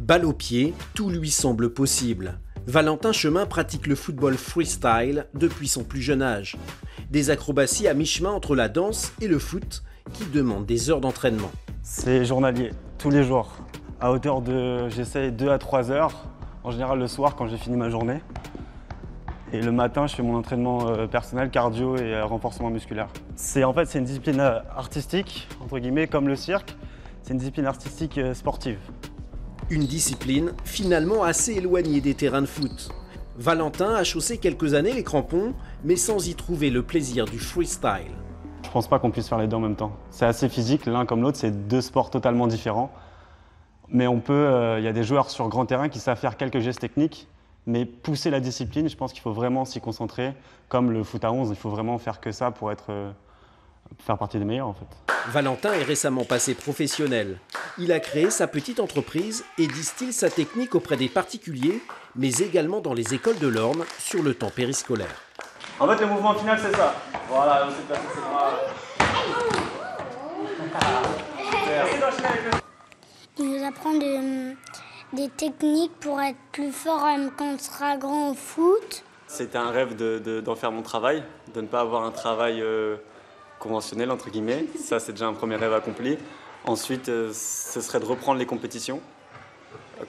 Balle au pied, tout lui semble possible. Valentin Chemin pratique le football freestyle depuis son plus jeune âge. Des acrobaties à mi-chemin entre la danse et le foot qui demandent des heures d'entraînement. C'est journalier, tous les jours. À hauteur de, j'essaye 2 à 3 heures, en général le soir quand j'ai fini ma journée. Et le matin, je fais mon entraînement personnel, cardio et renforcement musculaire. C'est une discipline artistique, entre guillemets, comme le cirque. C'est une discipline artistique sportive. Une discipline finalement assez éloignée des terrains de foot. Valentin a chaussé quelques années les crampons, mais sans y trouver le plaisir du freestyle. Je pense pas qu'on puisse faire les deux en même temps. C'est assez physique, l'un comme l'autre, c'est deux sports totalement différents. Mais on peut, y a des joueurs sur grand terrain qui savent faire quelques gestes techniques, mais pousser la discipline, je pense qu'il faut vraiment s'y concentrer. Comme le foot à 11, il faut vraiment faire que ça pour faire partie des meilleurs en fait. Valentin est récemment passé professionnel. Il a créé sa petite entreprise et distille sa technique auprès des particuliers, mais également dans les écoles de l'Orne sur le temps périscolaire. En fait, le mouvement final, c'est ça. Voilà, c'est placé ses bras. Il nous apprend des techniques pour être plus fort quand on sera grand au foot. C'était un rêve d'en faire mon travail, de ne pas avoir un travail conventionnel, entre guillemets. Ça, c'est déjà un premier rêve accompli. Ensuite, ce serait de reprendre les compétitions.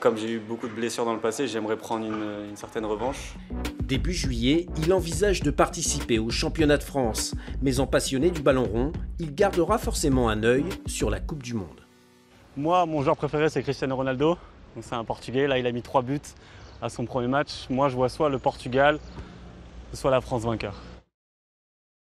Comme j'ai eu beaucoup de blessures dans le passé, j'aimerais prendre une certaine revanche. Début juillet, il envisage de participer au championnat de France. Mais en passionné du ballon rond, il gardera forcément un œil sur la Coupe du Monde. Moi, mon joueur préféré, c'est Cristiano Ronaldo. C'est un Portugais. Là, il a mis 3 buts à son premier match. Moi, je vois soit le Portugal, soit la France vainqueur.